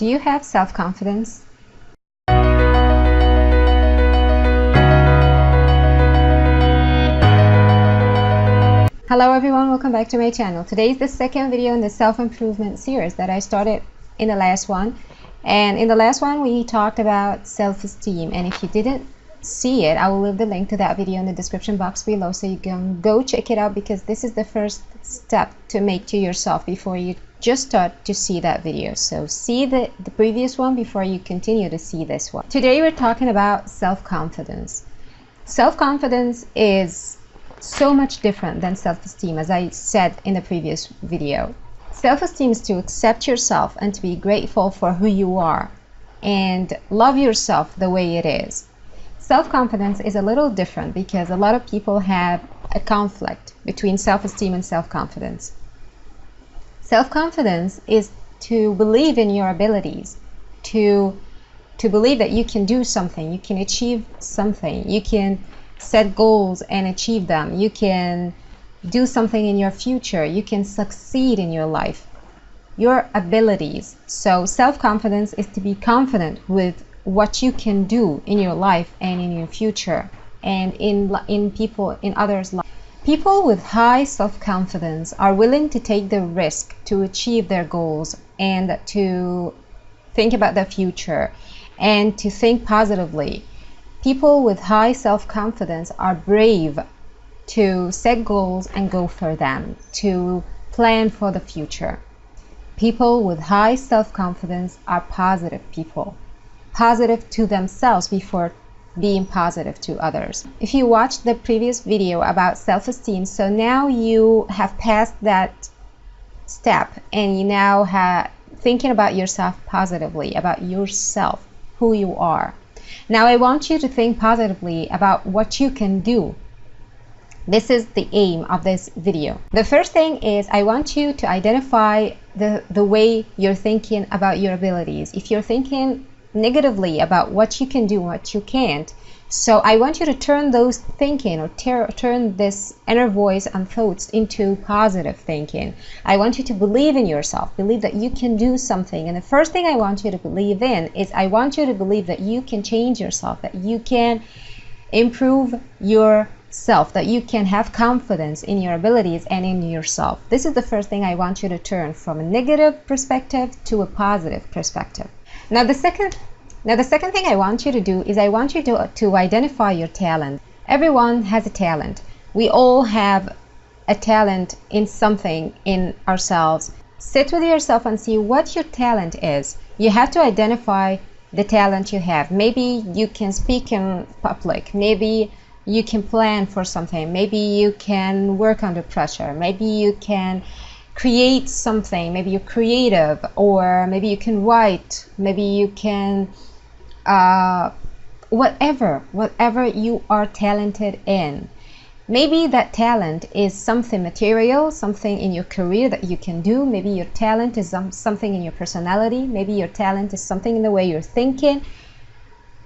Do you have self-confidence? Hello everyone, welcome back to my channel. Today is the second video in the self-improvement series that I started in the last one. And in the last one we talked about self-esteem, and if you didn't see it, I will leave the link to that video in the description box below so you can go check it out, because this is the first step to make to yourself before you just start to see that video. So see the previous one before you continue to see this one. Today we're talking about self-confidence. Self-confidence is so much different than self-esteem, as I said in the previous video. Self-esteem is to accept yourself and to be grateful for who you are and love yourself the way it is. Self-confidence is a little different because a lot of people have a conflict between self-esteem and self-confidence. Self-confidence is to believe in your abilities, to believe that you can do something, you can achieve something, you can set goals and achieve them, you can do something in your future, you can succeed in your life, your abilities. So self-confidence is to be confident with what you can do in your life and in your future and in people, in others' lives. People with high self-confidence are willing to take the risk to achieve their goals and to think about the future and to think positively. People with high self-confidence are brave to set goals and go for them, to plan for the future. People with high self-confidence are positive people, positive to themselves before being positive to others. If you watched the previous video about self-esteem, so now you have passed that step and you now have thinking about yourself positively, about yourself, who you are. Now I want you to think positively about what you can do. This is the aim of this video. The first thing is I want you to identify the way you're thinking about your abilities. If you're thinking negatively about what you can do, what you can't, so I want you to turn those thinking or turn this inner voice and thoughts into positive thinking. I want you to believe in yourself, believe that you can do something. And the first thing I want you to believe in is I want you to believe that you can change yourself, that you can improve yourself, that you can have confidence in your abilities and in yourself. This is the first thing I want you to turn from a negative perspective to a positive perspective. Now the second thing I want you to do is I want you to identify your talent. Everyone has a talent. We all have a talent in something in ourselves. Sit with yourself and see what your talent is. You have to identify the talent you have. Maybe you can speak in public. Maybe you can plan for something. Maybe you can work under pressure. Maybe you can create something. Maybe you're creative, or maybe you can write. Maybe you can whatever you are talented in. Maybe that talent is something material, something in your career that you can do. Maybe your talent is something in your personality. Maybe your talent is something in the way you're thinking.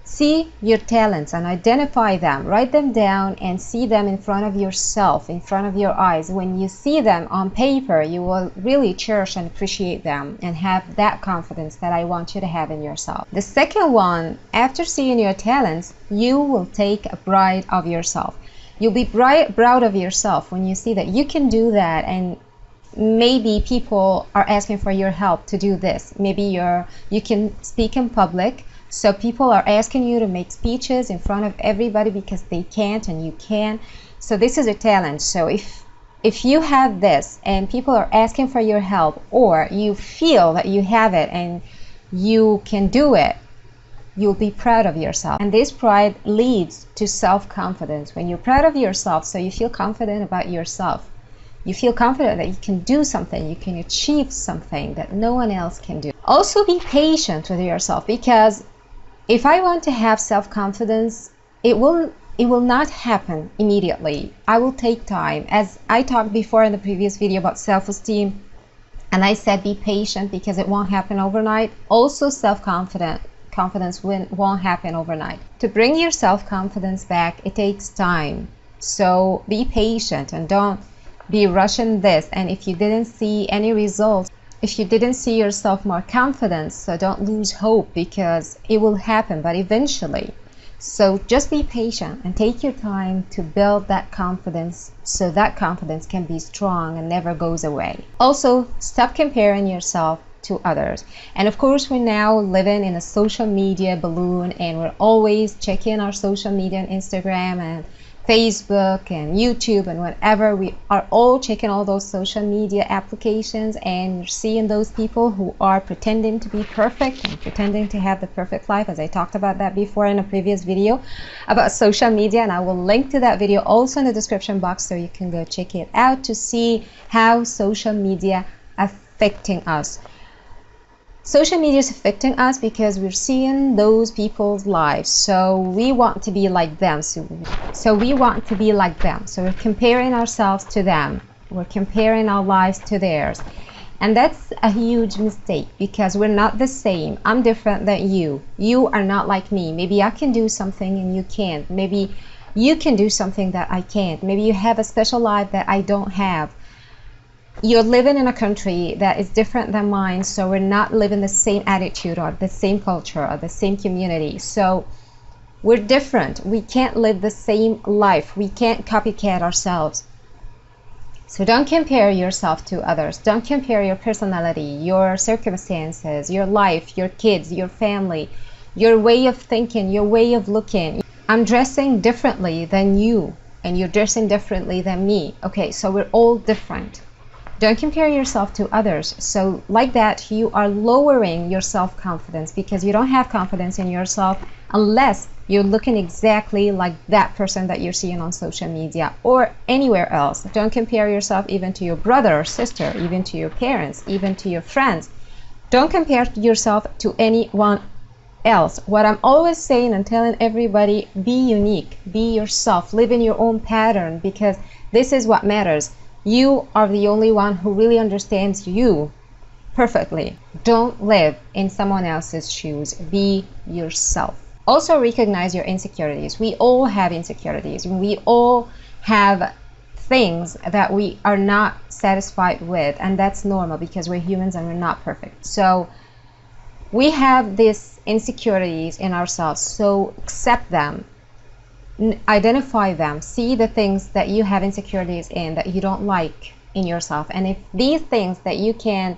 See your talents and identify them, write them down and see them in front of yourself, in front of your eyes. When you see them on paper, you will really cherish and appreciate them and have that confidence that I want you to have in yourself. The second one, after seeing your talents, you will take a pride of yourself. You'll be proud of yourself when you see that you can do that, and maybe people are asking for your help to do this. Maybe you can speak in public. So people are asking you to make speeches in front of everybody because they can't and you can. So this is a talent. So if you have this and people are asking for your help, or you feel that you have it and you can do it, you'll be proud of yourself. And this pride leads to self-confidence. When you're proud of yourself, so you feel confident about yourself. You feel confident that you can do something, you can achieve something that no one else can do. Also be patient with yourself, because if I want to have self-confidence, it will not happen immediately. I will take time. As I talked before in the previous video about self-esteem, and I said be patient because it won't happen overnight. Also confidence won't happen overnight. To bring your self-confidence back, it takes time. So be patient and don't be rushing this. And if you didn't see any results if you didn't see yourself more confident, so don't lose hope, because it will happen, but eventually. So just be patient and take your time to build that confidence, so that confidence can be strong and never goes away. Also, stop comparing yourself to others. And of course, we're now living in a social media balloon, and we're always checking our social media on Instagram and Facebook and YouTube and whatever. We are all checking all those social media applications, and you're seeing those people who are pretending to be perfect and pretending to have the perfect life, as I talked about that before in a previous video about social media, and I will link to that video also in the description box, so you can go check it out to see how social media affecting us. Social media is affecting us because we're seeing those people's lives, so we want to be like them. So we want to be like them. So we're comparing ourselves to them. We're comparing our lives to theirs. And that's a huge mistake, because we're not the same. I'm different than you. You are not like me. Maybe I can do something and you can't. Maybe you can do something that I can't. Maybe you have a special life that I don't have. You're living in a country that is different than mine, so we're not living the same attitude or the same culture or the same community. So we're different. We can't live the same life. We can't copycat ourselves. So don't compare yourself to others. Don't compare your personality, your circumstances, your life, your kids, your family, your way of thinking, your way of looking. I'm dressing differently than you, and you're dressing differently than me. Okay, so we're all different. Don't compare yourself to others. So like that, you are lowering your self-confidence, because you don't have confidence in yourself unless you're looking exactly like that person that you're seeing on social media or anywhere else. Don't compare yourself even to your brother or sister, even to your parents, even to your friends. Don't compare yourself to anyone else. What I'm always saying and telling everybody, be unique, be yourself, live in your own pattern, because this is what matters. You are the only one who really understands you perfectly. Don't live in someone else's shoes. Be yourself. Also, recognize your insecurities. We all have insecurities. We all have things that we are not satisfied with, and that's normal because we're humans and we're not perfect. So we have these insecurities in ourselves, so accept them. Identify them, see the things that you have insecurities in, that you don't like in yourself, and if these things that you can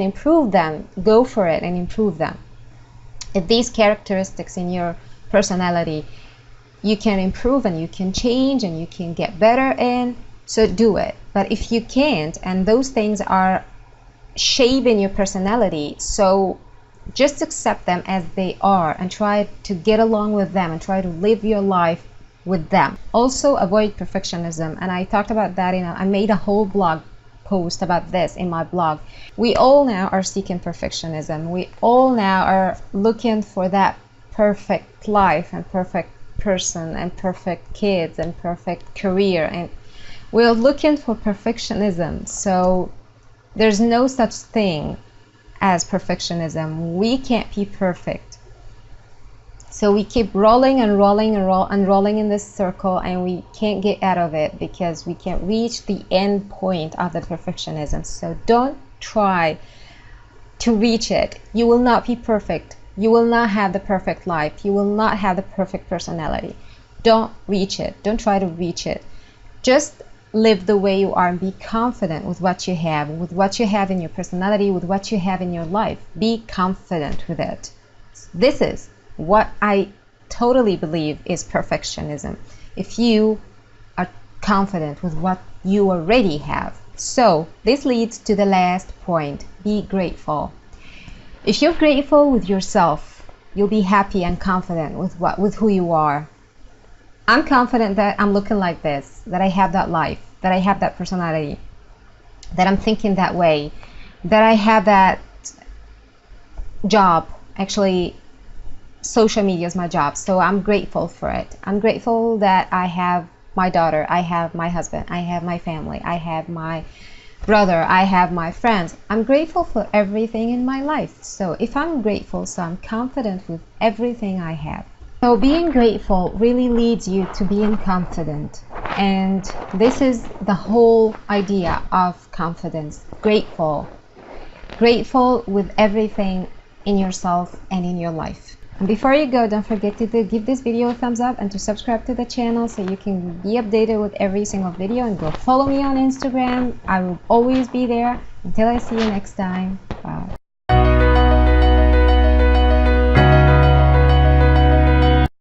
improve them, go for it and improve them. If these characteristics in your personality you can improve and you can change and you can get better in, so do it. But if you can't, and those things are shaping your personality, so just accept them as they are and try to get along with them and try to live your life with them. Also, avoid perfectionism, and I talked about that I made a whole blog post about this in my blog. We all now are seeking perfectionism. We all now are looking for that perfect life and perfect person and perfect kids and perfect career, and we're looking for perfectionism. So there's no such thing as perfectionism. We can't be perfect. So we keep rolling and rolling and rolling in this circle, and we can't get out of it because we can't reach the end point of the perfectionism. So don't try to reach it. You will not be perfect. You will not have the perfect life. You will not have the perfect personality. Don't reach it. Don't try to reach it. Just live the way you are and be confident with what you have in your personality, with what you have in your life. Be confident with it. This is what I totally believe is perfectionism. If you are confident with what you already have. So this leads to the last point. Be grateful. If you're grateful with yourself, you'll be happy and confident with who you are. I'm confident that I'm looking like this, that I have that life, that I have that personality, that I'm thinking that way, that I have that job. Actually, social media is my job, so I'm grateful for it. I'm grateful that I have my daughter, I have my husband, I have my family, I have my brother, I have my friends. I'm grateful for everything in my life. So if I'm grateful, so I'm confident with everything I have. So being grateful really leads you to being confident. And this is the whole idea of confidence. Grateful with everything in yourself and in your life. And before you go, don't forget to give this video a thumbs up and to subscribe to the channel so you can be updated with every single video, and go follow me on Instagram. I will always be there. Until I see you next time, bye.